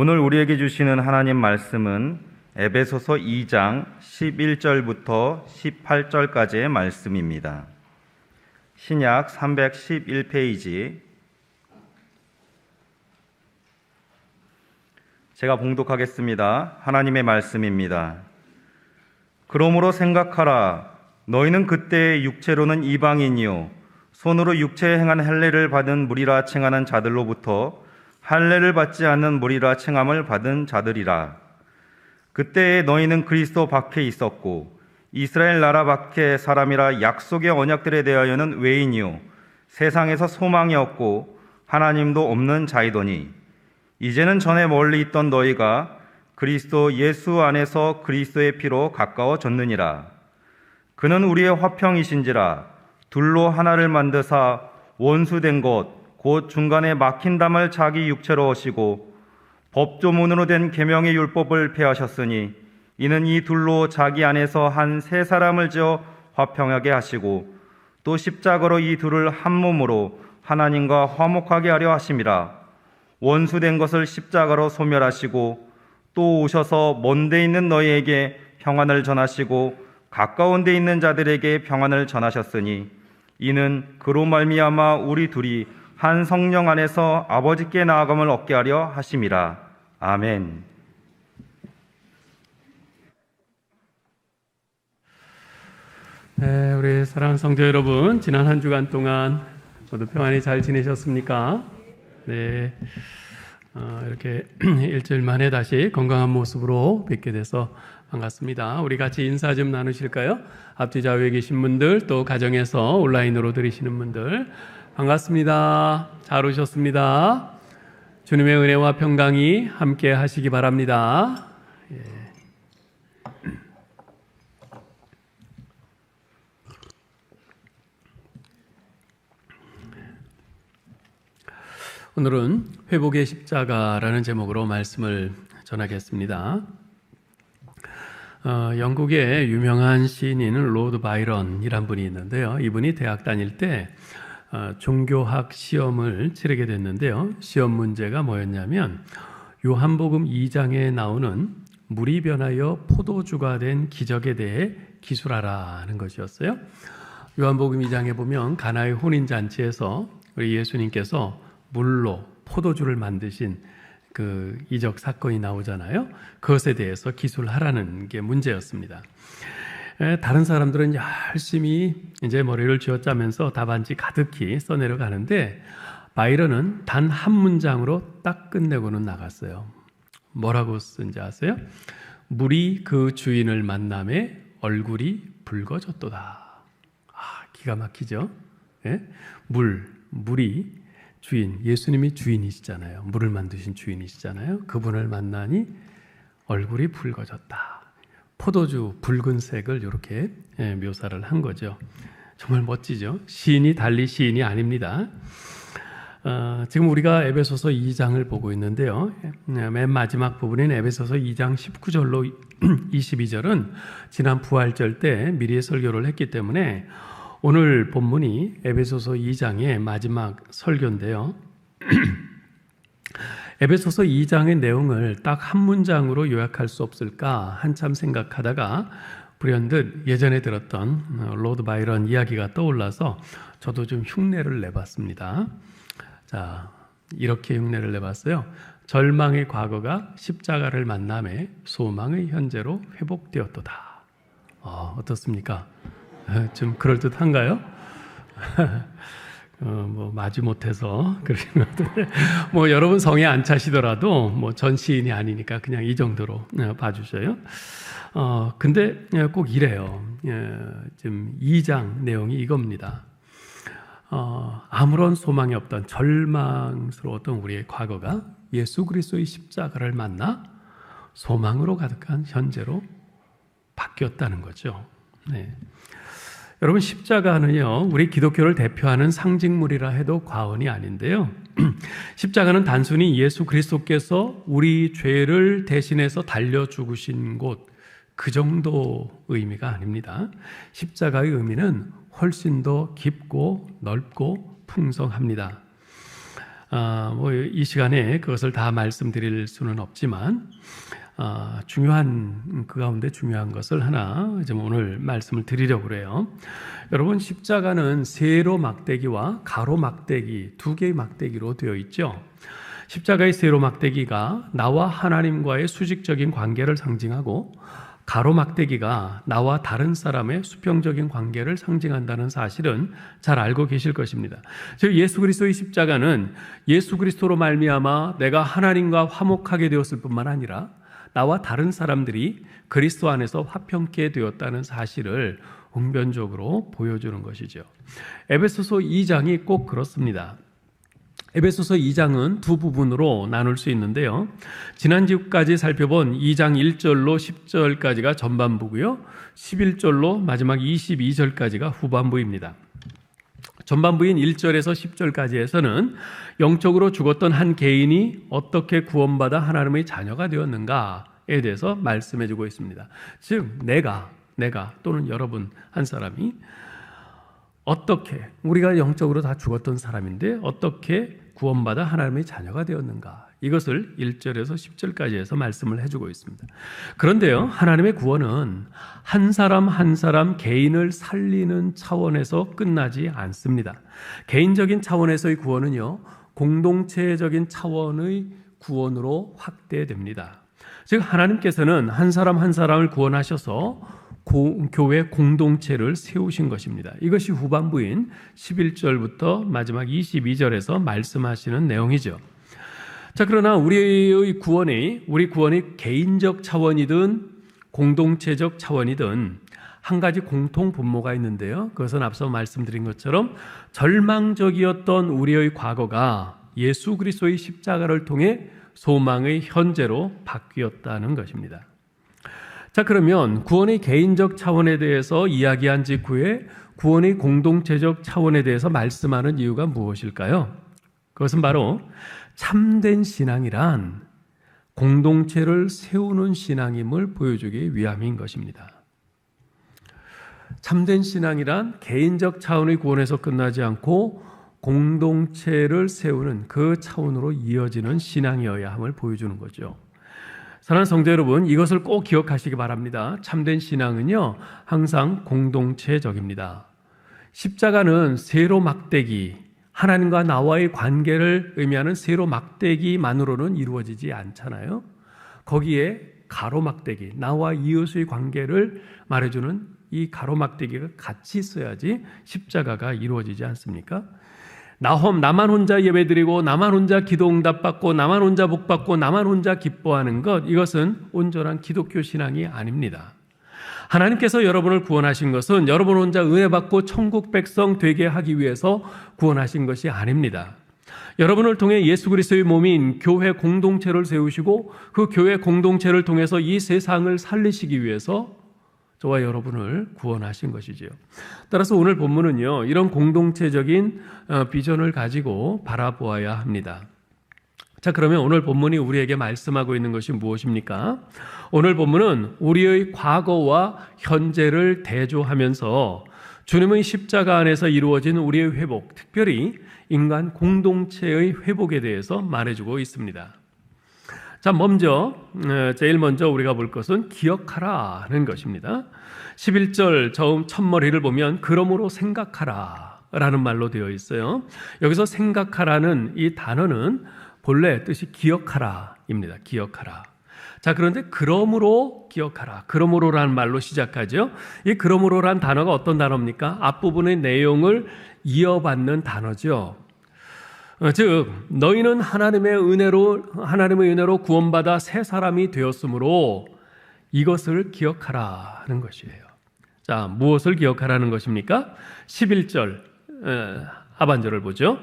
오늘 우리에게 주시는 하나님 말씀은 에베소서 2장 11절부터 18절까지의 말씀입니다. 신약 311페이지, 제가 봉독하겠습니다. 하나님의 말씀입니다. 그러므로 생각하라. 너희는 그때 육체로는 이방인이요 손으로 육체에 행한 할례를 받은 무리라 칭하는 자들로부터 할례를 받지 않는 무리라 칭함을 받은 자들이라. 그때에 너희는 그리스도 밖에 있었고 이스라엘 나라 밖에 사람이라 약속의 언약들에 대하여는 외인이요 세상에서 소망이 없고 하나님도 없는 자이더니 이제는 전에 멀리 있던 너희가 그리스도 예수 안에서 그리스도의 피로 가까워졌느니라. 그는 우리의 화평이신지라. 둘로 하나를 만드사 원수된 것 곧 중간에 막힌 담을 자기 육체로 하시고 법조문으로 된 계명의 율법을 폐하셨으니 이는 이 둘로 자기 안에서 한 세 사람을 지어 화평하게 하시고 또 십자가로 이 둘을 한 몸으로 하나님과 화목하게 하려 하심이라. 원수된 것을 십자가로 소멸하시고 또 오셔서 먼 데 있는 너희에게 평안을 전하시고 가까운 데 있는 자들에게 평안을 전하셨으니 이는 그로 말미암아 우리 둘이 한 성령 안에서 아버지께 나아감을 얻게 하려 하심이라. 아멘. 네, 우리 사랑하는 성도 여러분, 지난 한 주간 동안 모두 평안히 잘 지내셨습니까? 네, 이렇게 일주일 만에 다시 건강한 모습으로 뵙게 돼서 반갑습니다. 우리 같이 인사 좀 나누실까요? 앞뒤 좌우에 계신 분들, 또 가정에서 온라인으로 들으시는 분들 반갑습니다. 잘 오셨습니다. 주님의 은혜와 평강이 함께 하시기 바랍니다. 예. 오늘은 회복의 십자가라는 제목으로 말씀을 전하겠습니다. 영국의 유명한 시인인 로드 바이런이란 분이 있는데요. 이분이 대학 다닐 때 종교학 시험을 치르게 됐는데요. 시험 문제가 뭐였냐면 요한복음 2장에 나오는 물이 변하여 포도주가 된 기적에 대해 기술하라는 것이었어요. 요한복음 2장에 보면 가나의 혼인잔치에서 우리 예수님께서 물로 포도주를 만드신 그 이적 사건이 나오잖아요. 그것에 대해서 기술하라는 게 문제였습니다. 다른 사람들은 열심히 이제 머리를 쥐어짜면서 답안지 가득히 써내려가는데 바이런은 단 한 문장으로 딱 끝내고는 나갔어요. 뭐라고 쓴지 아세요? 물이 그 주인을 만남에 얼굴이 붉어졌도다. 기가 막히죠? 예? 물이 주인, 예수님이 주인이시잖아요. 물을 만드신 주인이시잖아요. 그분을 만나니 얼굴이 붉어졌다. 포도주 붉은색을 이렇게 묘사를 한 거죠. 정말 멋지죠. 시인이 달리 시인이 아닙니다. 지금 우리가 에베소서 2장을 보고 있는데요. 맨 마지막 부분인 에베소서 2장 19절로 22절은 지난 부활절 때 미리 설교를 했기 때문에 오늘 본문이 에베소서 2장의 마지막 설교인데요. 에베소서 2장의 내용을 딱 한 문장으로 요약할 수 없을까 한참 생각하다가 불현듯 예전에 들었던 로드 바이런 이야기가 떠올라서 저도 좀 흉내를 내봤습니다. 자, 이렇게 흉내를 내봤어요. 절망의 과거가 십자가를 만남에 소망의 현재로 회복되었도다. 어떻습니까? 좀 그럴듯한가요? 마지 못해서 그러시면 여러분 성에 안 차시더라도 전 시인이 아니니까 그냥 이 정도로 봐주셔요. 근데 꼭 이래요. 지금 2장 내용이 이겁니다. 아무런 소망이 없던 절망스러웠던 우리의 과거가 예수 그리스도의 십자가를 만나 소망으로 가득한 현재로 바뀌었다는 거죠. 네. 여러분, 십자가는요, 우리 기독교를 대표하는 상징물이라 해도 과언이 아닌데요. 십자가는 단순히 예수 그리스도께서 우리 죄를 대신해서 달려 죽으신 곳, 그 정도 의미가 아닙니다. 십자가의 의미는 훨씬 더 깊고 넓고 풍성합니다. 뭐 이 시간에 그것을 다 말씀드릴 수는 없지만 중요한 그 가운데 중요한 것을 하나 좀 오늘 말씀을 드리려고 그래요. 여러분, 십자가는 세로 막대기와 가로 막대기 두 개의 막대기로 되어 있죠. 십자가의 세로 막대기가 나와 하나님과의 수직적인 관계를 상징하고 가로 막대기가 나와 다른 사람의 수평적인 관계를 상징한다는 사실은 잘 알고 계실 것입니다. 즉 예수 그리스도의 십자가는 예수 그리스도로 말미암아 내가 하나님과 화목하게 되었을 뿐만 아니라 나와 다른 사람들이 그리스도 안에서 화평케 되었다는 사실을 웅변적으로 보여주는 것이죠. 에베소서 2장이 꼭 그렇습니다. 에베소서 2장은 두 부분으로 나눌 수 있는데요. 지난주까지 살펴본 2장 1절로 10절까지가 전반부고요. 11절로 마지막 22절까지가 후반부입니다. 전반부인 1절에서 10절까지에서는 영적으로 죽었던 한 개인이 어떻게 구원받아 하나님의 자녀가 되었는가에 대해서 말씀해주고 있습니다. 즉 내가 또는 여러분 한 사람이 어떻게, 우리가 영적으로 다 죽었던 사람인데 어떻게 구원받아 하나님의 자녀가 되었는가, 이것을 1절에서 10절까지 해서 말씀을 해주고 있습니다. 그런데요, 하나님의 구원은 한 사람 한 사람 개인을 살리는 차원에서 끝나지 않습니다. 개인적인 차원에서의 구원은요, 공동체적인 차원의 구원으로 확대됩니다. 즉 하나님께서는 한 사람 한 사람을 구원하셔서 교회 공동체를 세우신 것입니다. 이것이 후반부인 11절부터 마지막 22절에서 말씀하시는 내용이죠. 자, 그러나 우리 구원이 개인적 차원이든 공동체적 차원이든 한 가지 공통 분모가 있는데요. 그것은 앞서 말씀드린 것처럼 절망적이었던 우리의 과거가 예수 그리스도의 십자가를 통해 소망의 현재로 바뀌었다는 것입니다. 자, 그러면 구원의 개인적 차원에 대해서 이야기한 직후에 구원의 공동체적 차원에 대해서 말씀하는 이유가 무엇일까요? 그것은 바로 참된 신앙이란 공동체를 세우는 신앙임을 보여주기 위함인 것입니다. 참된 신앙이란 개인적 차원의 구원에서 끝나지 않고 공동체를 세우는 그 차원으로 이어지는 신앙이어야 함을 보여주는 거죠. 사랑하는 성도 여러분, 이것을 꼭 기억하시기 바랍니다. 참된 신앙은요, 항상 공동체적입니다. 십자가는 세로 막대기, 하나님과 나와의 관계를 의미하는 세로 막대기만으로는 이루어지지 않잖아요. 거기에 가로 막대기, 나와 이웃의 관계를 말해주는 이 가로 막대기가 같이 있어야지 십자가가 이루어지지 않습니까? 나만 혼자 예배드리고 나만 혼자 기도 응답받고 나만 혼자 복받고 나만 혼자 기뻐하는 것, 이것은 온전한 기독교 신앙이 아닙니다. 하나님께서 여러분을 구원하신 것은 여러분 혼자 은혜받고 천국 백성 되게 하기 위해서 구원하신 것이 아닙니다. 여러분을 통해 예수 그리스도의 몸인 교회 공동체를 세우시고 그 교회 공동체를 통해서 이 세상을 살리시기 위해서 저와 여러분을 구원하신 것이지요. 따라서 오늘 본문은요, 이런 공동체적인 비전을 가지고 바라보아야 합니다. 자, 그러면 오늘 본문이 우리에게 말씀하고 있는 것이 무엇입니까? 오늘 본문은 우리의 과거와 현재를 대조하면서 주님의 십자가 안에서 이루어진 우리의 회복, 특별히 인간 공동체의 회복에 대해서 말해주고 있습니다. 자, 제일 먼저 우리가 볼 것은 기억하라는 것입니다. 11절 처음 첫머리를 보면 그러므로 생각하라 라는 말로 되어 있어요. 여기서 생각하라는 이 단어는 본래 뜻이 기억하라입니다. 기억하라. 자, 그런데 그러므로 기억하라, 그러므로라는 말로 시작하죠. 이 그러므로라는 단어가 어떤 단어입니까? 앞부분의 내용을 이어받는 단어죠. 즉 너희는 하나님의 은혜로 구원받아 새 사람이 되었으므로 이것을 기억하라는 것이에요. 자, 무엇을 기억하라는 것입니까? 11절 하반절을 보죠.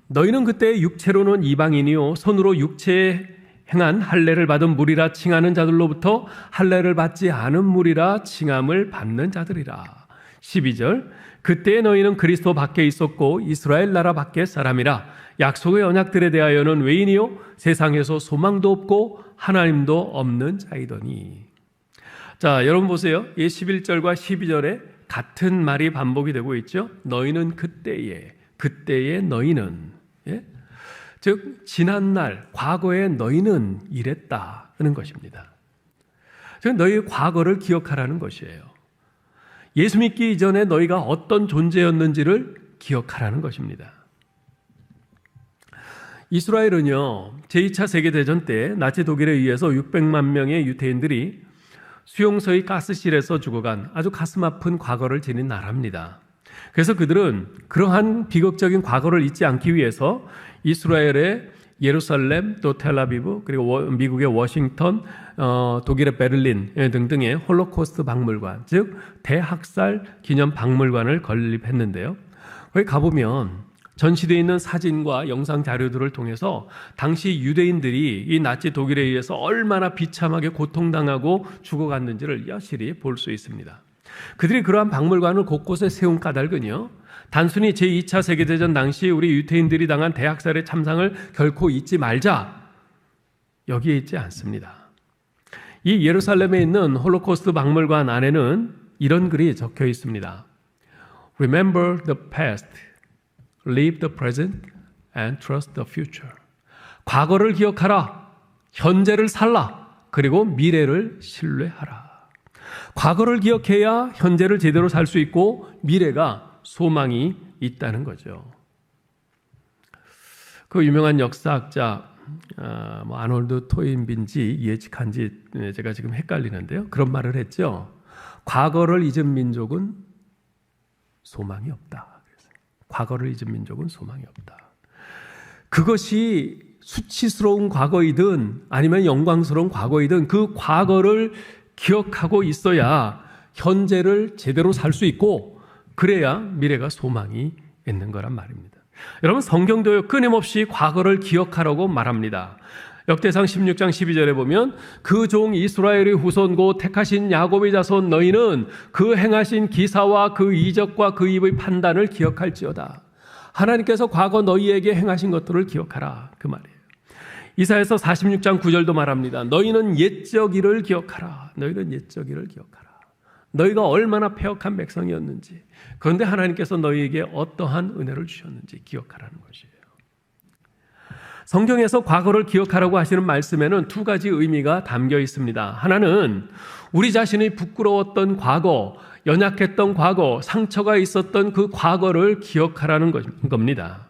너희는 그때 육체로는 이방인이요 손으로 육체에 행한 할례를 받은 무리라 칭하는 자들로부터 할례를 받지 않은 무리라 칭함을 받는 자들이라. 12절 그때 너희는 그리스도 밖에 있었고 이스라엘 나라 밖의 사람이라. 약속의 언약들에 대하여는 외인이요 세상에서 소망도 없고 하나님도 없는 자이더니. 자, 여러분 보세요. 이 11절과 12절에 같은 말이 반복이 되고 있죠. 너희는 그때에 너희는. 예? 즉 지난날 과거에 너희는 이랬다는 것입니다. 즉 너희의 과거를 기억하라는 것이에요. 예수 믿기 이전에 너희가 어떤 존재였는지를 기억하라는 것입니다. 이스라엘은요, 제2차 세계대전 때 나치 독일에 의해서 600만 명의 유대인들이 수용소의 가스실에서 죽어간 아주 가슴 아픈 과거를 지닌 나라입니다. 그래서 그들은 그러한 비극적인 과거를 잊지 않기 위해서 이스라엘의 예루살렘, 또 텔아비브, 그리고 미국의 워싱턴, 독일의 베를린 등등의 홀로코스트 박물관, 즉 대학살 기념 박물관을 건립했는데요. 거기 가보면 전시되어 있는 사진과 영상 자료들을 통해서 당시 유대인들이 이 나치 독일에 의해서 얼마나 비참하게 고통당하고 죽어갔는지를 여실히 볼 수 있습니다. 그들이 그러한 박물관을 곳곳에 세운 까닭은요, 단순히 제2차 세계대전 당시 우리 유대인들이 당한 대학살의 참상을 결코 잊지 말자, 여기에 있지 않습니다. 이 예루살렘에 있는 홀로코스트 박물관 안에는 이런 글이 적혀 있습니다. Remember the past, live the present, and trust the future. 과거를 기억하라, 현재를 살라, 그리고 미래를 신뢰하라. 과거를 기억해야 현재를 제대로 살 수 있고 미래가 소망이 있다는 거죠. 그 유명한 역사학자 아놀드 토인비인지 이에치칸지 제가 지금 헷갈리는데요. 그런 말을 했죠. 과거를 잊은 민족은 소망이 없다. 과거를 잊은 민족은 소망이 없다. 그것이 수치스러운 과거이든 아니면 영광스러운 과거이든 그 과거를 기억하고 있어야 현재를 제대로 살 수 있고 그래야 미래가 소망이 있는 거란 말입니다. 여러분 성경도요 끊임없이 과거를 기억하라고 말합니다. 역대상 16장 12절에 보면 그 종 이스라엘의 후손 곧 택하신 야곱의 자손 너희는 그 행하신 기사와 그 이적과 그 입의 판단을 기억할지어다. 하나님께서 과거 너희에게 행하신 것들을 기억하라 그 말이에요. 이사야서 46장 9절도 말합니다. 너희는 옛적 일을 기억하라. 너희는 옛적 일을 기억하라. 너희가 얼마나 패역한 백성이었는지, 그런데 하나님께서 너희에게 어떠한 은혜를 주셨는지 기억하라는 것이에요. 성경에서 과거를 기억하라고 하시는 말씀에는 두 가지 의미가 담겨 있습니다. 하나는 우리 자신이 부끄러웠던 과거, 연약했던 과거, 상처가 있었던 그 과거를 기억하라는 겁니다.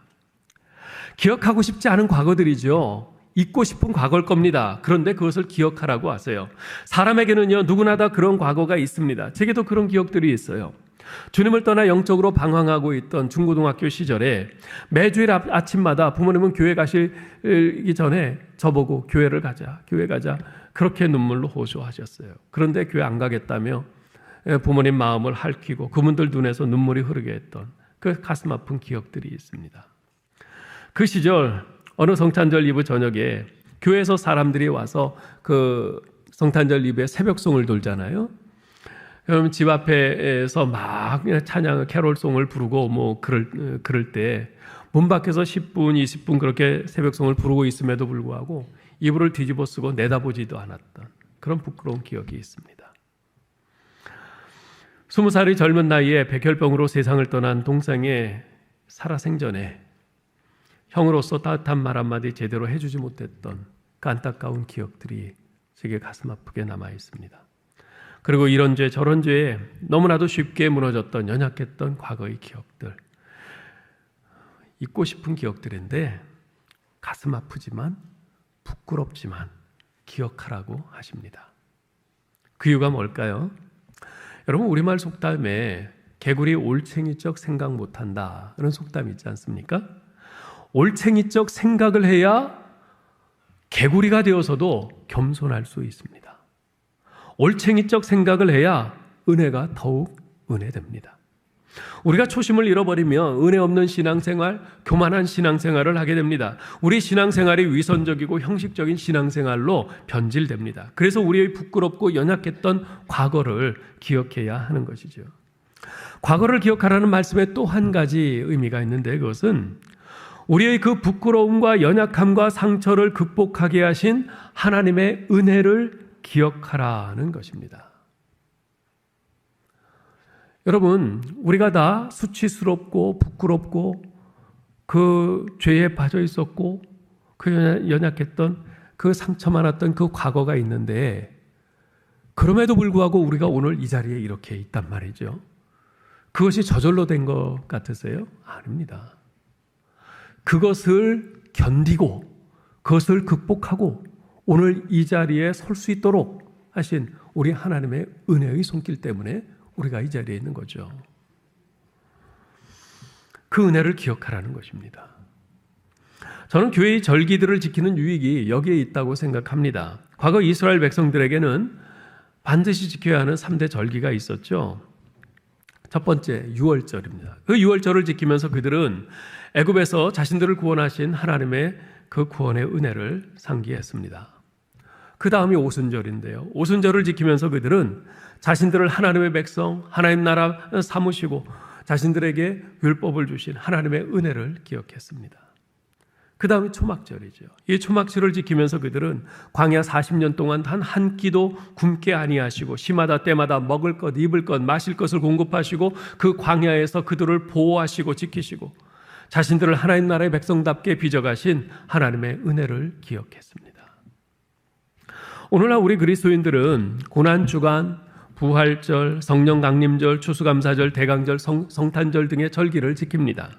기억하고 싶지 않은 과거들이죠. 잊고 싶은 과거일 겁니다. 그런데 그것을 기억하라고 하세요. 사람에게는요, 누구나 다 그런 과거가 있습니다. 제게도 그런 기억들이 있어요. 주님을 떠나 영적으로 방황하고 있던 중고등학교 시절에 매주일 아침마다 부모님은 교회 가시기 전에 저보고 교회를 가자, 교회 가자 그렇게 눈물로 호소하셨어요. 그런데 교회 안 가겠다며 부모님 마음을 핥히고 그분들 눈에서 눈물이 흐르게 했던 그 가슴 아픈 기억들이 있습니다. 그 시절 어느 성탄절 이브 저녁에 교회에서 사람들이 와서 그 성탄절 이브에 새벽송을 돌잖아요. 그럼 집 앞에서 막 찬양 캐롤송을 부르고 뭐 그럴 때 문 밖에서 10분, 20분 그렇게 새벽송을 부르고 있음에도 불구하고 이불을 뒤집어 쓰고 내다보지도 않았던 그런 부끄러운 기억이 있습니다. 20살의 젊은 나이에 백혈병으로 세상을 떠난 동생의 살아생전에 형으로서 따뜻한 말 한마디 제대로 해주지 못했던 그 안타까운 기억들이 제게 가슴 아프게 남아 있습니다. 그리고 이런 죄 저런 죄에 너무나도 쉽게 무너졌던 연약했던 과거의 기억들, 잊고 싶은 기억들인데 가슴 아프지만 부끄럽지만 기억하라고 하십니다. 그 이유가 뭘까요? 여러분 우리말 속담에 개구리 올챙이적 생각 못한다 이런 속담이 있지 않습니까? 올챙이적 생각을 해야 개구리가 되어서도 겸손할 수 있습니다. 올챙이적 생각을 해야 은혜가 더욱 은혜됩니다. 우리가 초심을 잃어버리면 은혜 없는 신앙생활, 교만한 신앙생활을 하게 됩니다. 우리 신앙생활이 위선적이고 형식적인 신앙생활로 변질됩니다. 그래서 우리의 부끄럽고 연약했던 과거를 기억해야 하는 것이죠. 과거를 기억하라는 말씀에 또 한 가지 의미가 있는데 그것은 우리의 그 부끄러움과 연약함과 상처를 극복하게 하신 하나님의 은혜를 기억하라는 것입니다. 여러분, 우리가 다 수치스럽고 부끄럽고 그 죄에 빠져 있었고 그 연약했던 그 상처 많았던 그 과거가 있는데 그럼에도 불구하고 우리가 오늘 이 자리에 이렇게 있단 말이죠. 그것이 저절로 된 것 같으세요? 아닙니다. 그것을 견디고 그것을 극복하고 오늘 이 자리에 설 수 있도록 하신 우리 하나님의 은혜의 손길 때문에 우리가 이 자리에 있는 거죠. 그 은혜를 기억하라는 것입니다. 저는 교회의 절기들을 지키는 유익이 여기에 있다고 생각합니다. 과거 이스라엘 백성들에게는 반드시 지켜야 하는 3대 절기가 있었죠. 첫 번째, 유월절입니다. 그 유월절을 지키면서 그들은 애굽에서 자신들을 구원하신 하나님의 그 구원의 은혜를 상기했습니다. 그 다음이 오순절인데요. 오순절을 지키면서 그들은 자신들을 하나님의 백성, 하나님 나라 삼으시고 자신들에게 율법을 주신 하나님의 은혜를 기억했습니다. 그 다음이 초막절이죠. 이 초막절을 지키면서 그들은 광야 40년 동안 단 한 끼도 굶게 아니하시고 시마다 때마다 먹을 것, 입을 것, 마실 것을 공급하시고 그 광야에서 그들을 보호하시고 지키시고 자신들을 하나님 나라의 백성답게 빚어가신 하나님의 은혜를 기억했습니다. 오늘날 우리 그리스도인들은 고난주간, 부활절, 성령 강림절, 추수감사절, 대강절, 성탄절 등의 절기를 지킵니다.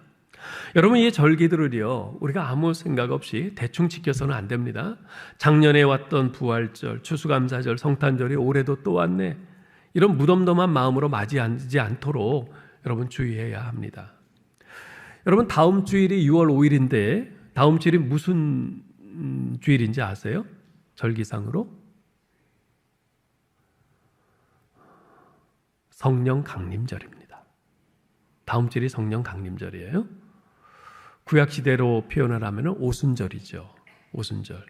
여러분, 이 절기들을요, 우리가 아무 생각 없이 대충 지켜서는 안 됩니다. 작년에 왔던 부활절, 추수감사절, 성탄절이 올해도 또 왔네. 이런 무덤덤한 마음으로 맞이하지 않도록 여러분 주의해야 합니다. 여러분, 다음 주일이 6월 5일인데 다음 주일이 무슨 주일인지 아세요? 절기상으로? 성령 강림절입니다. 다음 주일이 성령 강림절이에요. 구약시대로 표현을 하면 오순절이죠. 오순절.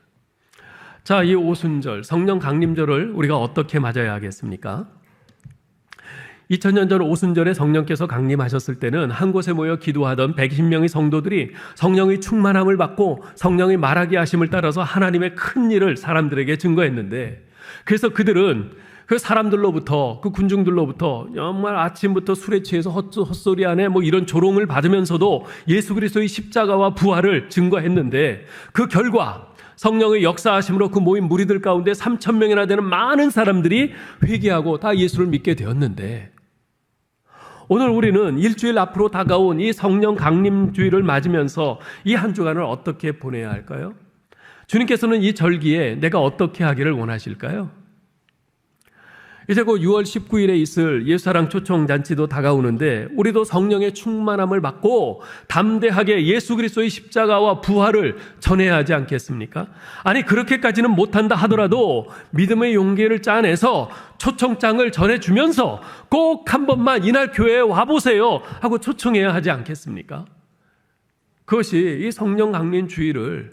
자, 이 오순절, 성령 강림절을 우리가 어떻게 맞아야 하겠습니까? 2000년 전 오순절에 성령께서 강림하셨을 때는 한 곳에 모여 기도하던 120명의 성도들이 성령의 충만함을 받고 성령의 말하게 하심을 따라서 하나님의 큰 일을 사람들에게 증거했는데, 그래서 그들은 그 사람들로부터, 그 군중들로부터 정말 아침부터 술에 취해서 헛소리 안에 뭐 이런 조롱을 받으면서도 예수 그리스도의 십자가와 부활을 증거했는데, 그 결과 성령의 역사하심으로 그 모인 무리들 가운데 3,000명이나 되는 많은 사람들이 회개하고 다 예수를 믿게 되었는데, 오늘 우리는 일주일 앞으로 다가온 이 성령 강림 주일을 맞으면서 이 한 주간을 어떻게 보내야 할까요? 주님께서는 이 절기에 내가 어떻게 하기를 원하실까요? 이제 곧 6월 19일에 있을 예수사랑 초청잔치도 다가오는데 우리도 성령의 충만함을 받고 담대하게 예수 그리스도의 십자가와 부활을 전해야 하지 않겠습니까? 아니, 그렇게까지는 못한다 하더라도 믿음의 용기를 짜내서 초청장을 전해주면서 꼭 한 번만 이날 교회에 와보세요 하고 초청해야 하지 않겠습니까? 그것이 이 성령 강림 주일을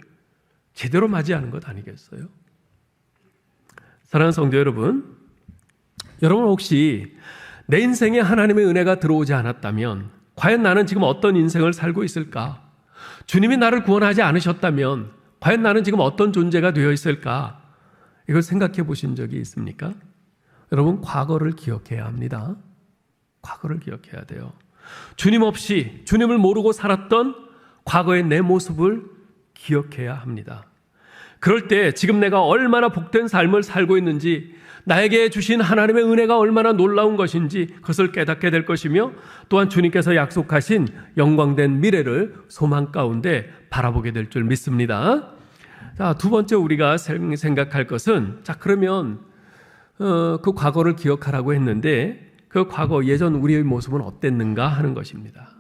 제대로 맞이하는 것 아니겠어요? 사랑하는 성도 여러분, 여러분 혹시 내 인생에 하나님의 은혜가 들어오지 않았다면 과연 나는 지금 어떤 인생을 살고 있을까? 주님이 나를 구원하지 않으셨다면 과연 나는 지금 어떤 존재가 되어 있을까? 이걸 생각해 보신 적이 있습니까? 여러분, 과거를 기억해야 합니다. 과거를 기억해야 돼요. 주님 없이, 주님을 모르고 살았던 과거의 내 모습을 기억해야 합니다. 그럴 때 지금 내가 얼마나 복된 삶을 살고 있는지, 나에게 주신 하나님의 은혜가 얼마나 놀라운 것인지 그것을 깨닫게 될 것이며, 또한 주님께서 약속하신 영광된 미래를 소망 가운데 바라보게 될 줄 믿습니다. 자, 두 번째 우리가 생각할 것은, 자, 그러면 그 과거를 기억하라고 했는데 그 과거 예전 우리의 모습은 어땠는가 하는 것입니다.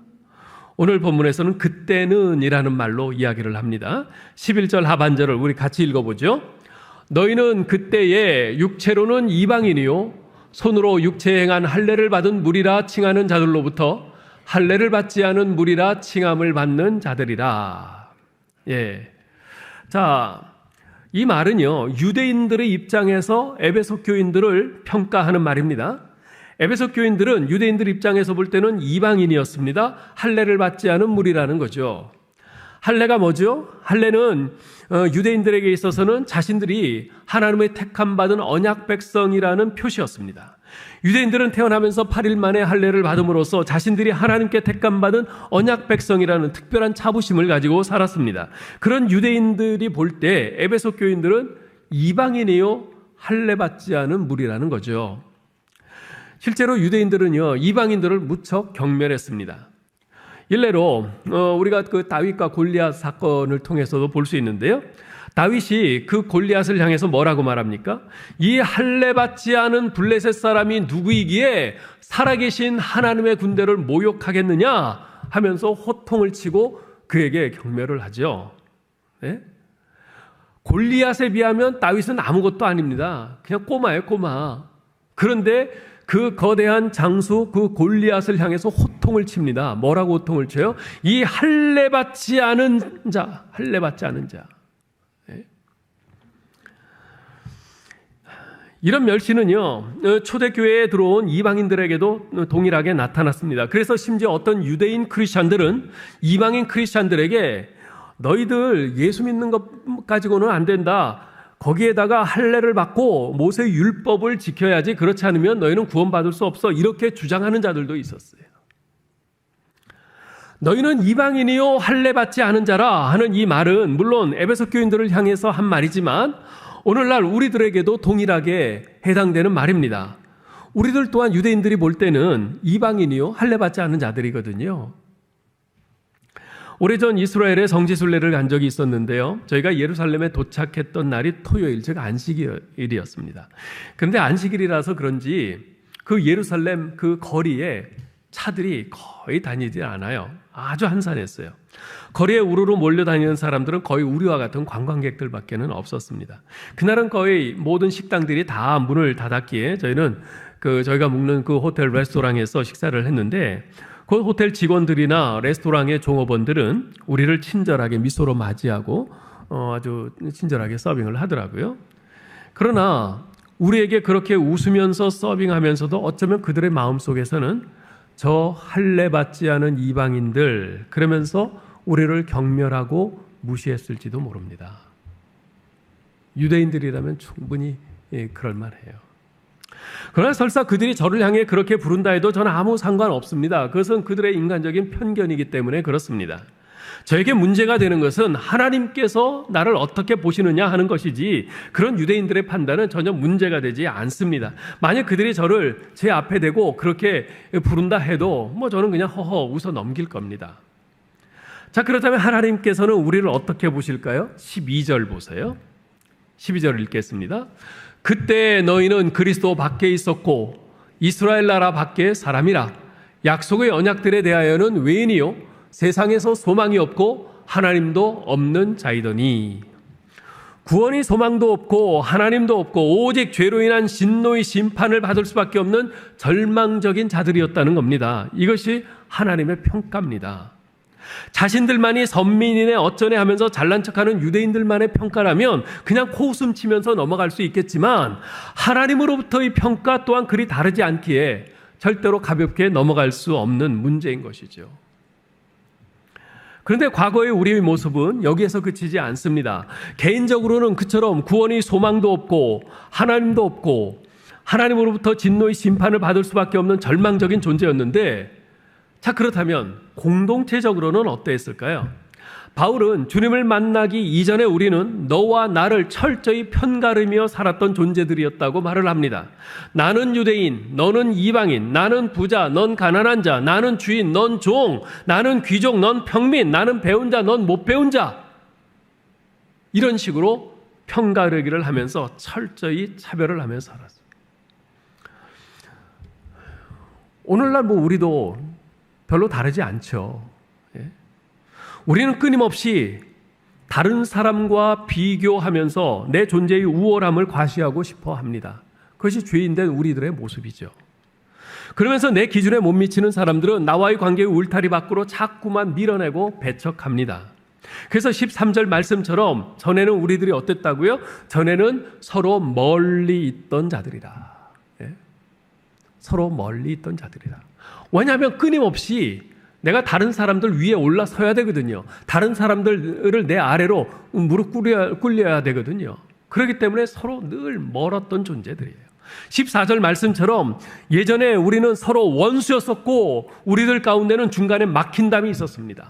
오늘 본문에서는 그때는 이라는 말로 이야기를 합니다. 11절 하반절을 우리 같이 읽어보죠. 너희는 그때에 육체로는 이방인이요 손으로 육체에 행한 할례를 받은 무리라 칭하는 자들로부터 할례를 받지 않은 무리라 칭함을 받는 자들이라. 예. 자, 이 말은요, 유대인들의 입장에서 에베소 교인들을 평가하는 말입니다. 에베소 교인들은 유대인들 입장에서 볼 때는 이방인이었습니다. 할례를 받지 않은 무리라는 거죠. 할례가 뭐죠? 할례는 유대인들에게 있어서는 자신들이 하나님의 택함 받은 언약 백성이라는 표시였습니다. 유대인들은 태어나면서 8일 만에 할례를 받음으로써 자신들이 하나님께 택감받은 언약 백성이라는 특별한 자부심을 가지고 살았습니다. 그런 유대인들이 볼 때 에베소 교인들은 이방인이요 할례 받지 않은 무리라는 거죠. 실제로 유대인들은요 이방인들을 무척 경멸했습니다. 일례로 우리가 그 다윗과 골리앗 사건을 통해서도 볼 수 있는데요. 다윗이 그 골리앗을 향해서 뭐라고 말합니까? 이 할례 받지 않은 블레셋 사람이 누구이기에 살아계신 하나님의 군대를 모욕하겠느냐 하면서 호통을 치고 그에게 경멸을 하죠. 네? 골리앗에 비하면 다윗은 아무것도 아닙니다. 그냥 꼬마예요, 꼬마. 그런데 그 거대한 장수 그 골리앗을 향해서 호통을 칩니다. 뭐라고 호통을 쳐요? 이 할례 받지 않은 자, 할례 받지 않은 자. 네? 이런 멸시는요 초대교회에 들어온 이방인들에게도 동일하게 나타났습니다. 그래서 심지어 어떤 유대인 크리스찬들은 이방인 크리스찬들에게 너희들 예수 믿는 것 가지고는 안 된다. 거기에다가 할례를 받고 모세 율법을 지켜야지, 그렇지 않으면 너희는 구원받을 수 없어, 이렇게 주장하는 자들도 있었어요. 너희는 이방인이요 할례 받지 않은 자라 하는 이 말은 물론 에베소 교인들을 향해서 한 말이지만 오늘날 우리들에게도 동일하게 해당되는 말입니다. 우리들 또한 유대인들이 볼 때는 이방인이요 할례 받지 않은 자들이거든요. 오래전 이스라엘에 성지순례를 간 적이 있었는데요. 저희가 예루살렘에 도착했던 날이 토요일, 즉 안식일이었습니다. 그런데 안식일이라서 그런지 그 예루살렘 그 거리에 차들이 거의 다니지 않아요. 아주 한산했어요. 거리에 우르르 몰려다니는 사람들은 거의 우리와 같은 관광객들밖에는 없었습니다. 그날은 거의 모든 식당들이 다 문을 닫았기에 저희는 저희가 묵는 그 호텔 레스토랑에서 식사를 했는데 그 호텔 직원들이나 레스토랑의 종업원들은 우리를 친절하게 미소로 맞이하고 아주 친절하게 서빙을 하더라고요. 그러나 우리에게 그렇게 웃으면서 서빙하면서도 어쩌면 그들의 마음속에서는 저 할례 받지 않은 이방인들 그러면서 우리를 경멸하고 무시했을지도 모릅니다. 유대인들이라면 충분히 그럴 만해요. 그러나 설사 그들이 저를 향해 그렇게 부른다 해도 저는 아무 상관없습니다. 그것은 그들의 인간적인 편견이기 때문에 그렇습니다. 저에게 문제가 되는 것은 하나님께서 나를 어떻게 보시느냐 하는 것이지 그런 유대인들의 판단은 전혀 문제가 되지 않습니다. 만약 그들이 저를 제 앞에 대고 그렇게 부른다 해도 저는 그냥 허허 웃어 넘길 겁니다. 자, 그렇다면 하나님께서는 우리를 어떻게 보실까요? 12절 보세요. 12절 읽겠습니다. 그때 너희는 그리스도 밖에 있었고 이스라엘 나라 밖에 사람이라. 약속의 언약들에 대하여는 외인이요 세상에서 소망이 없고 하나님도 없는 자이더니. 구원이 소망도 없고 하나님도 없고 오직 죄로 인한 진노의 심판을 받을 수밖에 없는 절망적인 자들이었다는 겁니다. 이것이 하나님의 평가입니다. 자신들만이 선민이네 어쩌네 하면서 잘난 척하는 유대인들만의 평가라면 그냥 코웃음 치면서 넘어갈 수 있겠지만 하나님으로부터의 평가 또한 그리 다르지 않기에 절대로 가볍게 넘어갈 수 없는 문제인 것이죠. 그런데 과거의 우리의 모습은 여기에서 그치지 않습니다. 개인적으로는 그처럼 구원이 소망도 없고 하나님도 없고 하나님으로부터 진노의 심판을 받을 수밖에 없는 절망적인 존재였는데, 자, 그렇다면 공동체적으로는 어땠을까요? 바울은 주님을 만나기 이전에 우리는 너와 나를 철저히 편가르며 살았던 존재들이었다고 말을 합니다. 나는 유대인, 너는 이방인, 나는 부자, 넌 가난한 자, 나는 주인, 넌 종, 나는 귀족, 넌 평민, 나는 배운 자, 넌 못 배운 자. 이런 식으로 편가르기를 하면서 철저히 차별을 하면서 살았어요. 오늘날 우리도 별로 다르지 않죠. 우리는 끊임없이 다른 사람과 비교하면서 내 존재의 우월함을 과시하고 싶어 합니다. 그것이 죄인된 우리들의 모습이죠. 그러면서 내 기준에 못 미치는 사람들은 나와의 관계의 울타리 밖으로 자꾸만 밀어내고 배척합니다. 그래서 13절 말씀처럼 전에는 우리들이 어땠다고요? 전에는 서로 멀리 있던 자들이라. 서로 멀리 있던 자들이라. 왜냐하면 끊임없이 내가 다른 사람들 위에 올라서야 되거든요. 다른 사람들을 내 아래로 무릎 꿇려야 되거든요. 그렇기 때문에 서로 늘 멀었던 존재들이에요. 14절 말씀처럼 예전에 우리는 서로 원수였었고 우리들 가운데는 중간에 막힌 담이 있었습니다.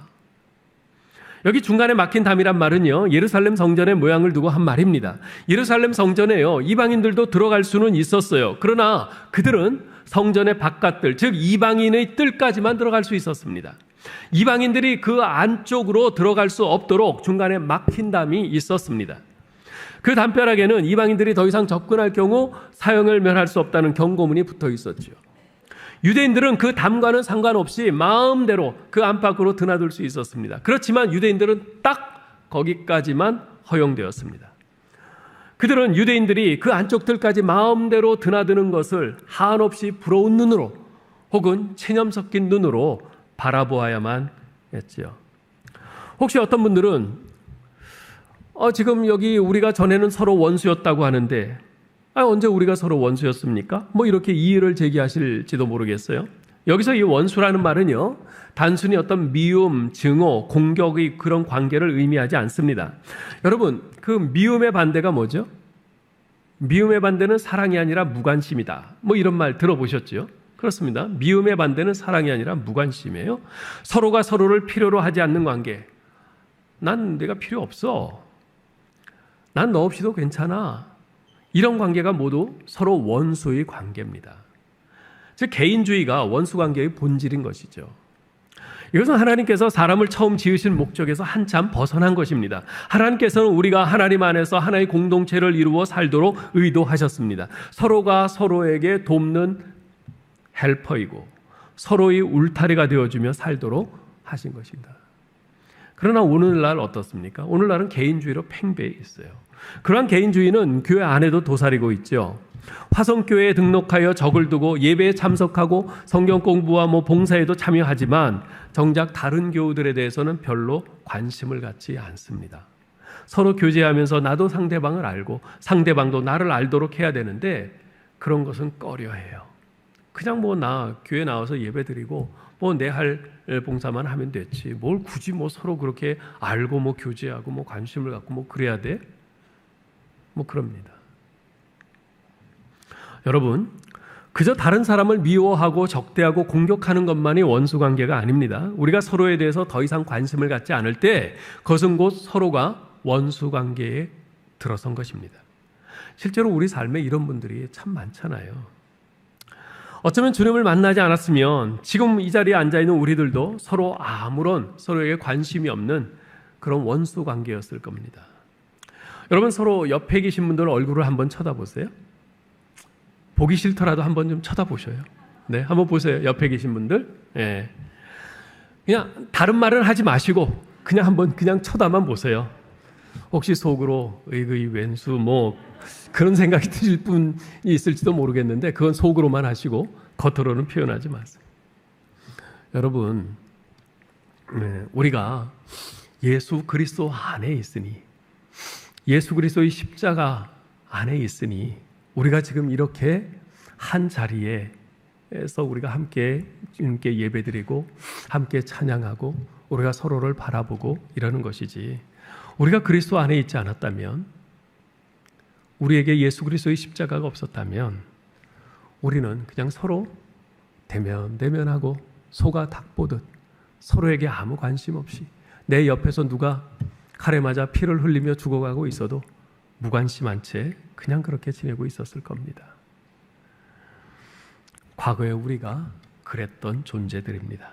여기 중간에 막힌 담이란 말은요, 예루살렘 성전의 모양을 두고 한 말입니다. 예루살렘 성전에요, 이방인들도 들어갈 수는 있었어요. 그러나 그들은 성전의 바깥들, 즉 이방인의 뜰까지만 들어갈 수 있었습니다. 이방인들이 그 안쪽으로 들어갈 수 없도록 중간에 막힌 담이 있었습니다. 그 담벼락에는 이방인들이 더 이상 접근할 경우 사형을 면할 수 없다는 경고문이 붙어 있었죠. 유대인들은 그 담과는 상관없이 마음대로 그 안팎으로 드나들 수 있었습니다. 그렇지만 유대인들은 딱 거기까지만 허용되었습니다. 그들은 유대인들이 그 안쪽 뜰까지 마음대로 드나드는 것을 한없이 부러운 눈으로 혹은 체념 섞인 눈으로 바라보아야만 했지요. 혹시 어떤 분들은 지금 여기 우리가 전에는 서로 원수였다고 하는데 언제 우리가 서로 원수였습니까? 이렇게 이의를 제기하실지도 모르겠어요. 여기서 이 원수라는 말은요, 단순히 어떤 미움, 증오, 공격의 그런 관계를 의미하지 않습니다. 여러분, 그 미움의 반대가 뭐죠? 미움의 반대는 사랑이 아니라 무관심이다. 이런 말 들어보셨죠? 그렇습니다. 미움의 반대는 사랑이 아니라 무관심이에요. 서로가 서로를 필요로 하지 않는 관계. 난 내가 필요 없어. 난 너 없이도 괜찮아. 이런 관계가 모두 서로 원수의 관계입니다. 즉 개인주의가 원수 관계의 본질인 것이죠. 이것은 하나님께서 사람을 처음 지으신 목적에서 한참 벗어난 것입니다. 하나님께서는 우리가 하나님 안에서 하나의 공동체를 이루어 살도록 의도하셨습니다. 서로가 서로에게 돕는 헬퍼이고 서로의 울타리가 되어주며 살도록 하신 것입니다. 그러나 오늘날 어떻습니까? 오늘날은 개인주의로 팽배해 있어요. 그러한 개인주의는 교회 안에도 도사리고 있죠. 화성교회에 등록하여 적을 두고 예배에 참석하고 성경 공부와 봉사에도 참여하지만 정작 다른 교우들에 대해서는 별로 관심을 갖지 않습니다. 서로 교제하면서 나도 상대방을 알고 상대방도 나를 알도록 해야 되는데 그런 것은 꺼려해요. 그냥 나 교회 나와서 예배 드리고 내 할 봉사만 하면 됐지. 뭘 굳이 서로 그렇게 알고 교제하고 관심을 갖고 그래야 돼? 그럽니다. 여러분, 그저 다른 사람을 미워하고 적대하고 공격하는 것만이 원수 관계가 아닙니다. 우리가 서로에 대해서 더 이상 관심을 갖지 않을 때 그것은 곧 서로가 원수 관계에 들어선 것입니다. 실제로 우리 삶에 이런 분들이 참 많잖아요. 어쩌면 주님을 만나지 않았으면 지금 이 자리에 앉아있는 우리들도 서로 아무런 서로에게 관심이 없는 그런 원수 관계였을 겁니다. 여러분, 서로 옆에 계신 분들 얼굴을 한번 쳐다보세요. 보기 싫더라도 한번 좀 쳐다보셔요. 네, 한번 보세요. 옆에 계신 분들. 네. 그냥 다른 말은 하지 마시고 그냥 한번 쳐다만 보세요. 혹시 속으로 의의 왼수 그런 생각이 드실 분이 있을지도 모르겠는데 그건 속으로만 하시고 겉으로는 표현하지 마세요. 여러분, 우리가 예수 그리스도 안에 있으니, 예수 그리스도의 십자가 안에 있으니 우리가 지금 이렇게 한 자리에서 우리가 함께 주님께 예배드리고 함께 찬양하고 우리가 서로를 바라보고 이러는 것이지, 우리가 그리스도 안에 있지 않았다면, 우리에게 예수 그리스도의 십자가가 없었다면 우리는 그냥 서로 대면대면하고 소가 닭 보듯 서로에게 아무 관심 없이 내 옆에서 누가 칼에 맞아 피를 흘리며 죽어가고 있어도 무관심한 채 그냥 그렇게 지내고 있었을 겁니다. 과거에 우리가 그랬던 존재들입니다.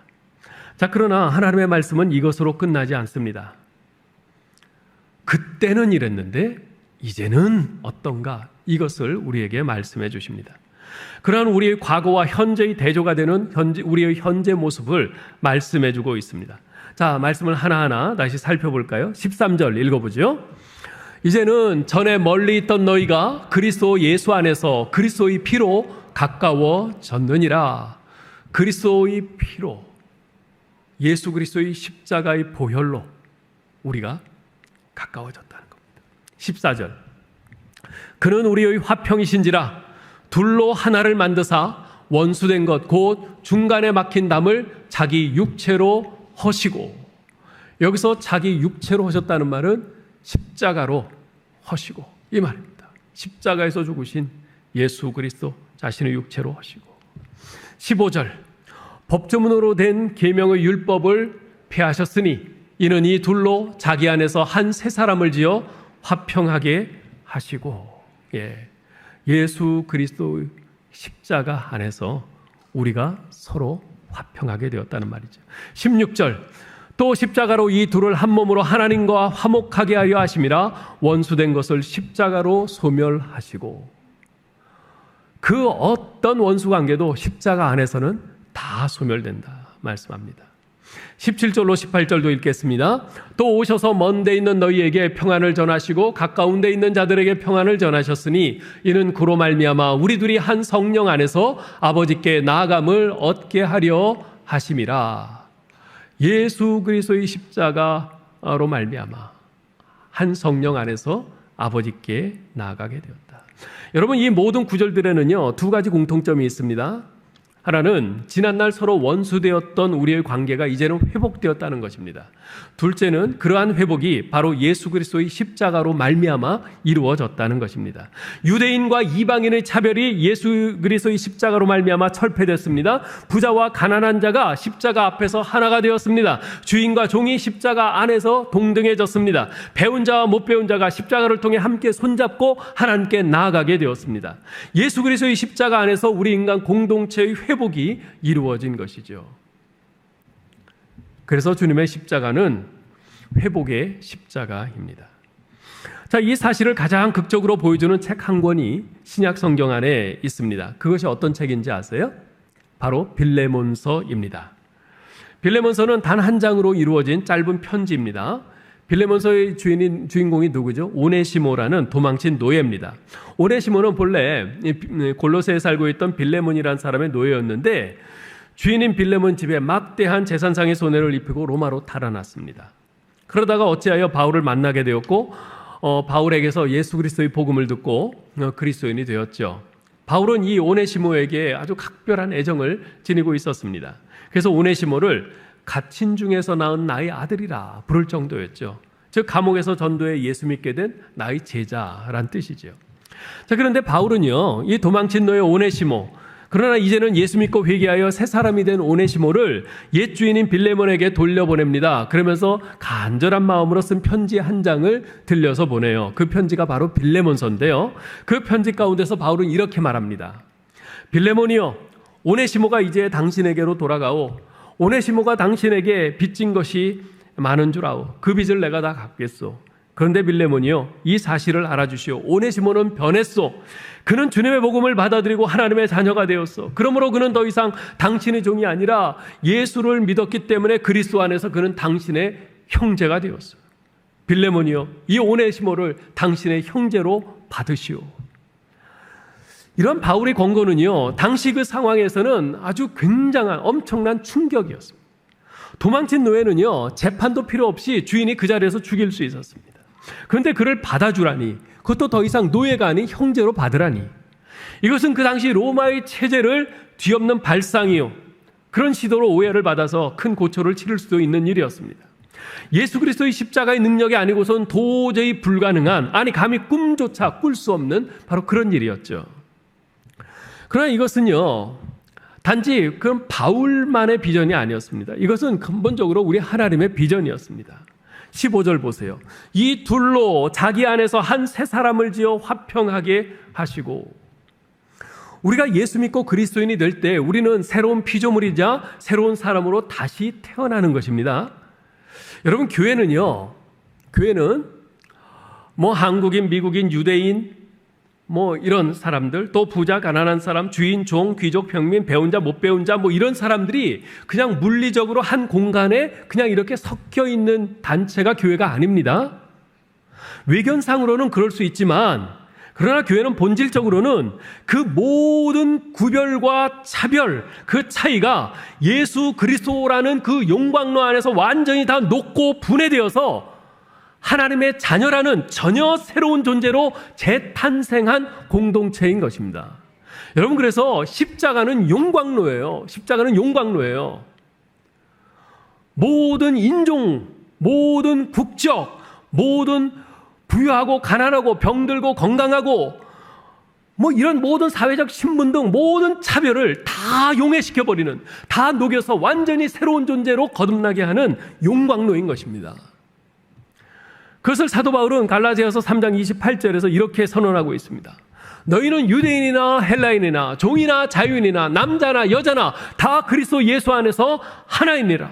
자, 그러나 하나님의 말씀은 이것으로 끝나지 않습니다. 그때는 이랬는데 이제는 어떤가? 이것을 우리에게 말씀해 주십니다. 그러한 우리의 과거와 현재의 대조가 되는 우리의 현재 모습을 말씀해 주고 있습니다. 자, 말씀을 하나하나 다시 살펴볼까요? 13절 읽어보죠. 이제는 전에 멀리 있던 너희가 그리스도 예수 안에서 그리스도의 피로 가까워졌느니라. 그리스도의 피로, 예수 그리스도의 십자가의 보혈로 우리가 가까워졌다는 겁니다. 14절. 그는 우리의 화평이신지라 둘로 하나를 만드사 원수된 것 곧 중간에 막힌 담을 자기 육체로 허시고, 여기서 자기 육체로 허셨다는 말은 십자가로 허시고 이 말입니다. 십자가에서 죽으신 예수 그리스도 자신의 육체로 하시고 15절 법조문으로 된 계명의 율법을 폐하셨으니 이는 이 둘로 자기 안에서 한 새 사람을 지어 화평하게 하시고 예수 그리스도의 십자가 안에서 우리가 서로 화평하게 되었다는 말이죠. 16절 또 십자가로 이 둘을 한 몸으로 하나님과 화목하게 하여 하심이라 원수된 것을 십자가로 소멸하시고 그 어떤 원수 관계도 십자가 안에서는 다 소멸된다 말씀합니다. 17절로 18절도 읽겠습니다. 또 오셔서 먼 데 있는 너희에게 평안을 전하시고 가까운 데 있는 자들에게 평안을 전하셨으니 이는 그로 말미암아 우리 둘이 한 성령 안에서 아버지께 나아감을 얻게 하려 하심이라. 예수 그리스도의 십자가로 말미암아 한 성령 안에서 아버지께 나아가게 되었다. 여러분 이 모든 구절들에는요 두 가지 공통점이 있습니다. 하나는 지난날 서로 원수되었던 우리의 관계가 이제는 회복되었다는 것입니다. 둘째는 그러한 회복이 바로 예수 그리스도의 십자가로 말미암아 이루어졌다는 것입니다. 유대인과 이방인의 차별이 예수 그리스도의 십자가로 말미암아 철폐됐습니다. 부자와 가난한 자가 십자가 앞에서 하나가 되었습니다. 주인과 종이 십자가 안에서 동등해졌습니다. 배운 자와 못 배운 자가 십자가를 통해 함께 손잡고 하나님께 나아가게 되었습니다. 예수 그리스도의 십자가 안에서 우리 인간 공동체의 회복이 이루어진 것이죠. 그래서 주님의 십자가는 회복의 십자가입니다. 자, 이 사실을 가장 극적으로 보여주는 책 한 권이 신약 성경 안에 있습니다. 그것이 어떤 책인지 아세요? 바로 빌레몬서입니다. 빌레몬서는 단 한 장으로 이루어진 짧은 편지입니다. 빌레몬서의 주인공이 누구죠? 오네시모라는 도망친 노예입니다. 오네시모는 본래 골로새에 살고 있던 빌레몬이라는 사람의 노예였는데 주인인 빌레몬 집에 막대한 재산상의 손해를 입히고 로마로 달아났습니다. 그러다가 어찌하여 바울을 만나게 되었고 바울에게서 예수 그리스도의 복음을 듣고 그리스도인이 되었죠. 바울은 이 오네시모에게 아주 각별한 애정을 지니고 있었습니다. 그래서 오네시모를 갇힌 중에서 낳은 나의 아들이라 부를 정도였죠. 즉 감옥에서 전도해 예수 믿게 된 나의 제자란 뜻이죠. 자, 그런데 바울은요 이 도망친 노예 오네시모, 그러나 이제는 예수 믿고 회개하여 새 사람이 된 오네시모를 옛 주인인 빌레몬에게 돌려보냅니다. 그러면서 간절한 마음으로 쓴 편지 한 장을 들려서 보내요. 그 편지가 바로 빌레몬서인데요. 그 편지 가운데서 바울은 이렇게 말합니다. 빌레몬이여, 오네시모가 이제 당신에게로 돌아가오. 오네시모가 당신에게 빚진 것이 많은 줄 아오. 그 빚을 내가 다 갚겠소. 그런데 빌레몬이요, 이 사실을 알아주시오. 오네시모는 변했소. 그는 주님의 복음을 받아들이고 하나님의 자녀가 되었소. 그러므로 그는 더 이상 당신의 종이 아니라 예수를 믿었기 때문에 그리스도 안에서 그는 당신의 형제가 되었소. 빌레몬이요, 이 오네시모를 당신의 형제로 받으시오. 이런 바울의 권고는요, 당시 그 상황에서는 아주 굉장한 엄청난 충격이었습니다. 도망친 노예는요, 재판도 필요 없이 주인이 그 자리에서 죽일 수 있었습니다. 그런데 그를 받아주라니, 그것도 더 이상 노예가 아닌 형제로 받으라니, 이것은 그 당시 로마의 체제를 뒤엎는 발상이요, 그런 시도로 오해를 받아서 큰 고초를 치를 수도 있는 일이었습니다. 예수 그리스도의 십자가의 능력이 아니고선 도저히 불가능한, 아니 감히 꿈조차 꿀 수 없는 바로 그런 일이었죠. 그러나 이것은요, 단지 그런 바울만의 비전이 아니었습니다. 이것은 근본적으로 우리 하나님의 비전이었습니다. 15절 보세요. 이 둘로 자기 안에서 한 새 사람을 지어 화평하게 하시고, 우리가 예수 믿고 그리스도인이 될 때 우리는 새로운 피조물이자 새로운 사람으로 다시 태어나는 것입니다. 여러분, 교회는 뭐 한국인, 미국인, 유대인, 뭐 이런 사람들, 또 부자, 가난한 사람, 주인, 종, 귀족, 평민, 배운 자, 못 배운 자, 뭐 이런 사람들이 그냥 물리적으로 한 공간에 그냥 이렇게 섞여 있는 단체가 교회가 아닙니다. 외견상으로는 그럴 수 있지만, 그러나 교회는 본질적으로는 그 모든 구별과 차별, 그 차이가 예수 그리스도라는 그 용광로 안에서 완전히 다 녹고 분해되어서 하나님의 자녀라는 전혀 새로운 존재로 재탄생한 공동체인 것입니다. 여러분, 그래서 십자가는 용광로예요. 십자가는 용광로예요. 모든 인종, 모든 국적, 모든 부유하고 가난하고 병들고 건강하고 뭐 이런 모든 사회적 신분 등 모든 차별을 다 용해시켜버리는, 다 녹여서 완전히 새로운 존재로 거듭나게 하는 용광로인 것입니다. 그것을 사도 바울은 갈라디아서 3장 28절에서 이렇게 선언하고 있습니다. 너희는 유대인이나 헬라인이나 종이나 자유인이나 남자나 여자나 다 그리스도 예수 안에서 하나이니라.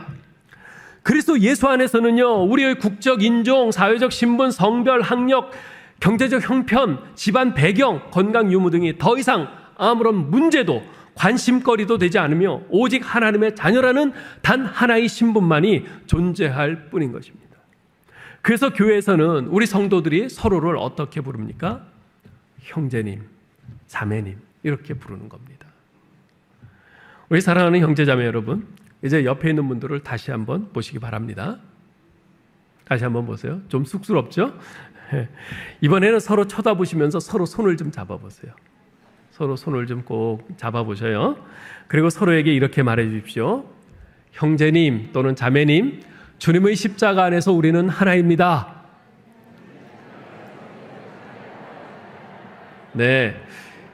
그리스도 예수 안에서는요, 우리의 국적, 인종, 사회적 신분, 성별, 학력, 경제적 형편, 집안 배경, 건강 유무 등이 더 이상 아무런 문제도 관심거리도 되지 않으며 오직 하나님의 자녀라는 단 하나의 신분만이 존재할 뿐인 것입니다. 그래서 교회에서는 우리 성도들이 서로를 어떻게 부릅니까? 형제님, 자매님 이렇게 부르는 겁니다. 우리 사랑하는 형제자매 여러분, 이제 옆에 있는 분들을 다시 한번 보시기 바랍니다. 다시 한번 보세요. 좀 쑥스럽죠? 이번에는 서로 쳐다보시면서 서로 손을 좀 잡아보세요. 서로 손을 좀 꼭 잡아보셔요. 그리고 서로에게 이렇게 말해 주십시오. 형제님 또는 자매님, 주님의 십자가 안에서 우리는 하나입니다. 네,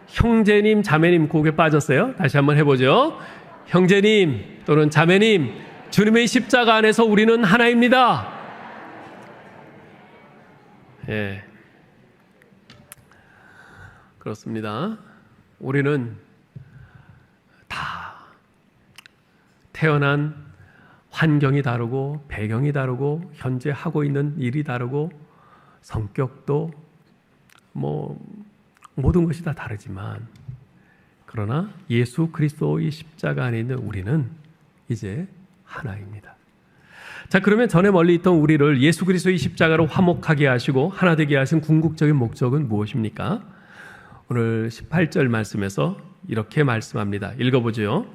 형제님, 자매님 고개 빠졌어요. 다시 한번 해보죠. 형제님 또는 자매님, 주님의 십자가 안에서 우리는 하나입니다. 예, 그렇습니다. 우리는 다 태어난 환경이 다르고 배경이 다르고 현재 하고 있는 일이 다르고 성격도 뭐 모든 것이 다 다르지만, 그러나 예수 그리스도의 십자가 안에 있는 우리는 이제 하나입니다. 자, 그러면 전에 멀리 있던 우리를 예수 그리스도의 십자가로 화목하게 하시고 하나 되게 하신 궁극적인 목적은 무엇입니까? 오늘 18절 말씀에서 이렇게 말씀합니다. 읽어보죠.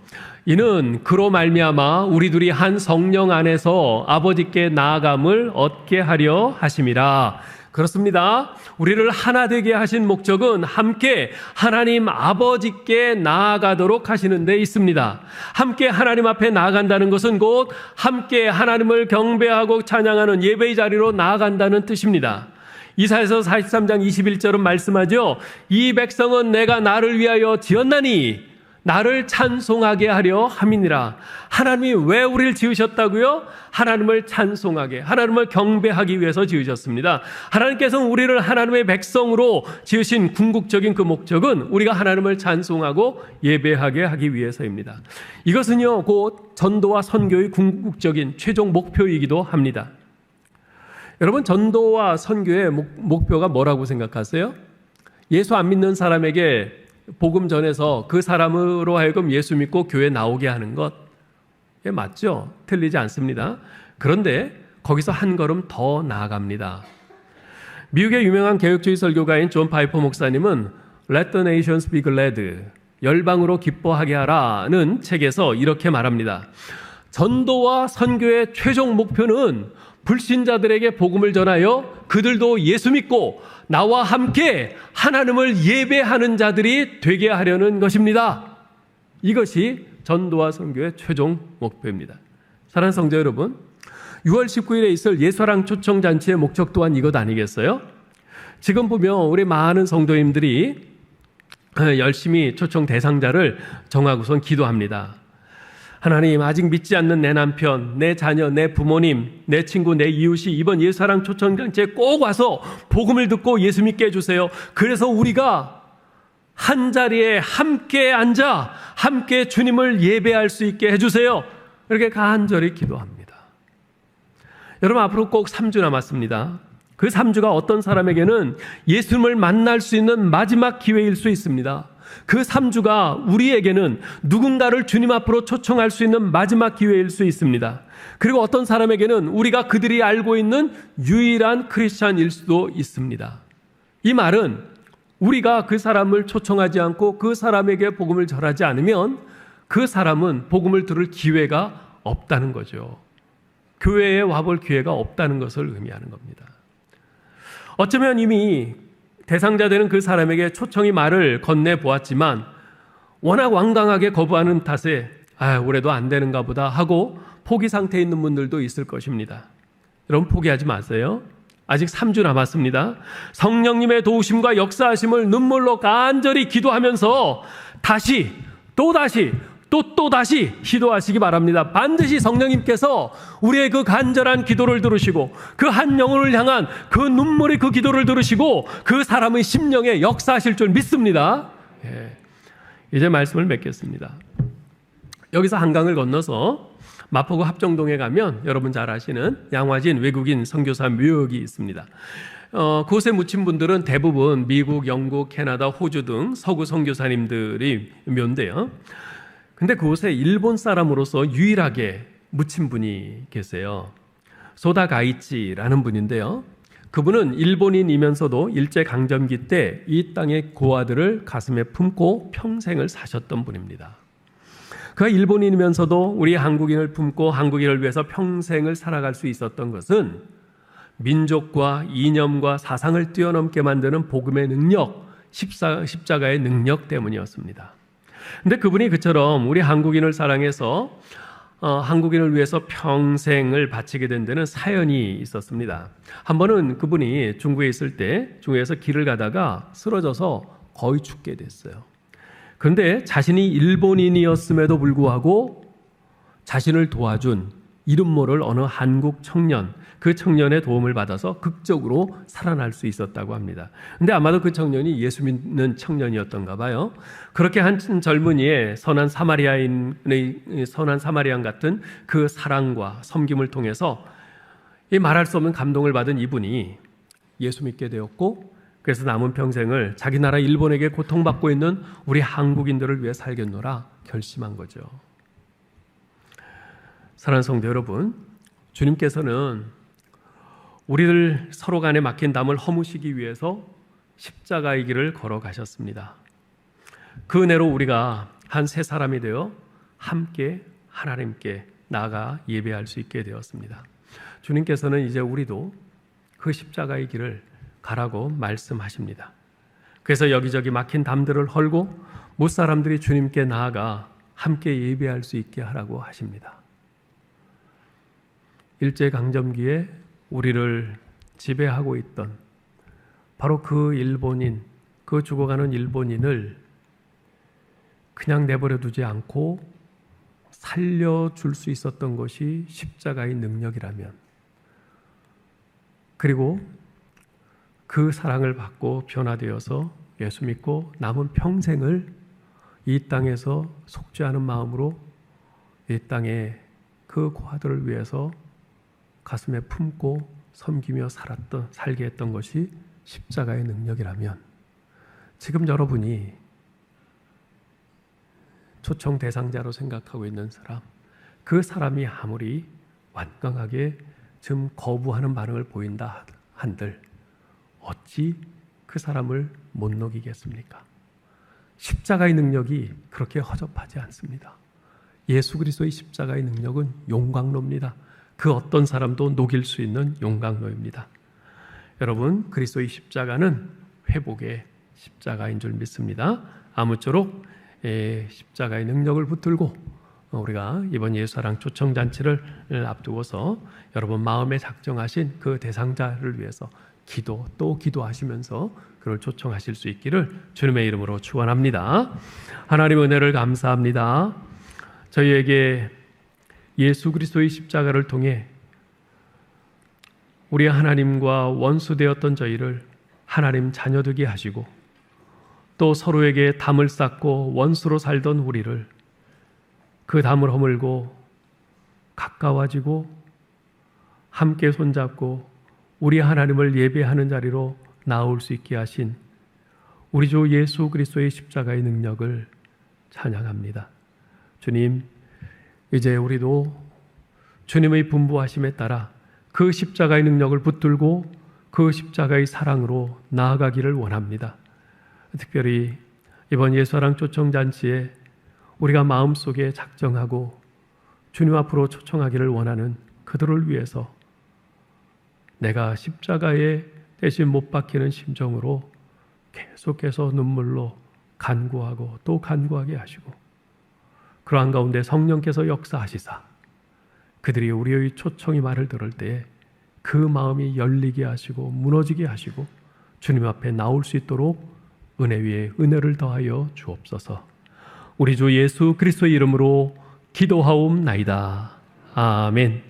이는 그로 말미암아 우리 둘이 한 성령 안에서 아버지께 나아감을 얻게 하려 하심이라. 그렇습니다. 우리를 하나 되게 하신 목적은 함께 하나님 아버지께 나아가도록 하시는 데 있습니다. 함께 하나님 앞에 나아간다는 것은 곧 함께 하나님을 경배하고 찬양하는 예배의 자리로 나아간다는 뜻입니다. 이사야서 43장 21절은 말씀하죠. 이 백성은 내가 나를 위하여 지었나니 나를 찬송하게 하려 함이니라. 하나님이 왜 우리를 지으셨다고요? 하나님을 찬송하게, 하나님을 경배하기 위해서 지으셨습니다. 하나님께서는 우리를 하나님의 백성으로 지으신 궁극적인 그 목적은 우리가 하나님을 찬송하고 예배하게 하기 위해서입니다. 이것은요, 곧 전도와 선교의 궁극적인 최종 목표이기도 합니다. 여러분, 전도와 선교의 목표가 뭐라고 생각하세요? 예수 안 믿는 사람에게 복음 전해서 그 사람으로 하여금 예수 믿고 교회 나오게 하는 것, 예, 맞죠? 틀리지 않습니다. 그런데 거기서 한 걸음 더 나아갑니다. 미국의 유명한 개혁주의 설교가인 존 파이퍼 목사님은 Let the nations be glad, 열방으로 기뻐하게 하라는 책에서 이렇게 말합니다. 전도와 선교의 최종 목표는 불신자들에게 복음을 전하여 그들도 예수 믿고 나와 함께 하나님을 예배하는 자들이 되게 하려는 것입니다. 이것이 전도와 선교의 최종 목표입니다. 사랑하는 성도 여러분, 6월 19일에 있을 예수사랑 초청잔치의 목적 또한 이것 아니겠어요? 지금 보면 우리 많은 성도님들이 열심히 초청 대상자를 정하고선 기도합니다. 하나님, 아직 믿지 않는 내 남편, 내 자녀, 내 부모님, 내 친구, 내 이웃이 이번 예수사랑 초청잔치에 꼭 와서 복음을 듣고 예수 믿게 해주세요. 그래서 우리가 한 자리에 함께 앉아 함께 주님을 예배할 수 있게 해주세요. 이렇게 간절히 기도합니다. 여러분, 앞으로 꼭 3주 남았습니다. 그 3주가 어떤 사람에게는 예수님을 만날 수 있는 마지막 기회일 수 있습니다. 그 3주가 우리에게는 누군가를 주님 앞으로 초청할 수 있는 마지막 기회일 수 있습니다. 그리고 어떤 사람에게는 우리가 그들이 알고 있는 유일한 크리스찬일 수도 있습니다. 이 말은 우리가 그 사람을 초청하지 않고 그 사람에게 복음을 전하지 않으면 그 사람은 복음을 들을 기회가 없다는 거죠. 교회에 와볼 기회가 없다는 것을 의미하는 겁니다. 어쩌면 이미 대상자 되는 그 사람에게 초청이 말을 건네보았지만 워낙 완강하게 거부하는 탓에 올해도 안 되는가 보다 하고 포기 상태에 있는 분들도 있을 것입니다. 여러분, 포기하지 마세요. 아직 3주 남았습니다. 성령님의 도우심과 역사하심을 눈물로 간절히 기도하면서 다시 또다시 또다시 기도하시기 바랍니다. 반드시 성령님께서 우리의 그 간절한 기도를 들으시고 그 한 영혼을 향한 그 눈물의 그 기도를 들으시고 그 사람의 심령에 역사하실 줄 믿습니다. 이제 말씀을 맺겠습니다. 여기서 한강을 건너서 마포구 합정동에 가면 여러분 잘 아시는 양화진 외국인 선교사 묘역이 있습니다. 그곳에 묻힌 분들은 대부분 미국, 영국, 캐나다, 호주 등 서구 선교사님들이 묘인데요. 근데 그곳에 일본 사람으로서 유일하게 묻힌 분이 계세요. 소다 가이치라는 분인데요. 그분은 일본인이면서도 일제강점기 때 이 땅의 고아들을 가슴에 품고 평생을 사셨던 분입니다. 그가 일본인이면서도 우리 한국인을 품고 한국인을 위해서 평생을 살아갈 수 있었던 것은 민족과 이념과 사상을 뛰어넘게 만드는 복음의 능력, 십자가의 능력 때문이었습니다. 근데 그분이 그처럼 우리 한국인을 사랑해서 한국인을 위해서 평생을 바치게 된 데는 사연이 있었습니다. 한 번은 그분이 중국에 있을 때 중국에서 길을 가다가 쓰러져서 거의 죽게 됐어요. 그런데 자신이 일본인이었음에도 불구하고 자신을 도와준 이름 모를 어느 한국 청년, 그 청년의 도움을 받아서 극적으로 살아날 수 있었다고 합니다. 근데 아마도 그 청년이 예수 믿는 청년이었던가 봐요. 그렇게 한 젊은이의 선한 사마리안 같은 그 사랑과 섬김을 통해서 이 말할 수 없는 감동을 받은 이분이 예수 믿게 되었고, 그래서 남은 평생을 자기 나라 일본에게 고통받고 있는 우리 한국인들을 위해 살겠노라 결심한 거죠. 사랑하는 성도 여러분, 주님께서는 우리들 서로 간에 막힌 담을 허무시기 위해서 십자가의 길을 걸어가셨습니다. 그 은혜로 우리가 한 세 사람이 되어 함께 하나님께 나아가 예배할 수 있게 되었습니다. 주님께서는 이제 우리도 그 십자가의 길을 가라고 말씀하십니다. 그래서 여기저기 막힌 담들을 헐고 무사람들이 주님께 나아가 함께 예배할 수 있게 하라고 하십니다. 일제강점기에 우리를 지배하고 있던 바로 그 일본인, 그 죽어가는 일본인을 그냥 내버려 두지 않고 살려줄 수 있었던 것이 십자가의 능력이라면, 그리고 그 사랑을 받고 변화되어서 예수 믿고 남은 평생을 이 땅에서 속죄하는 마음으로 이 땅에 그 고아들을 위해서 가슴에 품고 섬기며 살게 했던 것이 십자가의 능력이라면, 지금 여러분이 초청 대상자로 생각하고 있는 사람, 그 사람이 아무리 완강하게 지금 거부하는 반응을 보인다 한들 어찌 그 사람을 못 녹이겠습니까? 십자가의 능력이 그렇게 허접하지 않습니다. 예수 그리스도의 십자가의 능력은 용광로입니다. 그 어떤 사람도 녹일 수 있는 용광로입니다. 여러분, 그리스도의 십자가는 회복의 십자가인 줄 믿습니다. 아무쪼록 십자가의 능력을 붙들고 우리가 이번 예수사랑 초청잔치를 앞두고서 여러분 마음에 작정하신 그 대상자를 위해서 또 기도하시면서 그를 초청하실 수 있기를 주님의 이름으로 축원합니다. 하나님 은혜를 감사합니다. 저희에게 예수 그리스도의 십자가를 통해 우리 하나님과 원수되었던 저희를 하나님 자녀되게 하시고, 또 서로에게 담을 쌓고 원수로 살던 우리를 그 담을 허물고 가까워지고 함께 손잡고 우리 하나님을 예배하는 자리로 나올 수 있게 하신 우리 주 예수 그리스도의 십자가의 능력을 찬양합니다. 주님, 이제 우리도 주님의 분부하심에 따라 그 십자가의 능력을 붙들고 그 십자가의 사랑으로 나아가기를 원합니다. 특별히 이번 예수사랑 초청잔치에 우리가 마음속에 작정하고 주님 앞으로 초청하기를 원하는 그들을 위해서 내가 십자가에 대신 못 박히는 심정으로 계속해서 눈물로 간구하고 또 간구하게 하시고, 그러한 가운데 성령께서 역사하시사 그들이 우리의 초청의 말을 들을 때에 그 마음이 열리게 하시고 무너지게 하시고 주님 앞에 나올 수 있도록 은혜 위에 은혜를 더하여 주옵소서. 우리 주 예수 그리스도의 이름으로 기도하옵나이다. 아멘.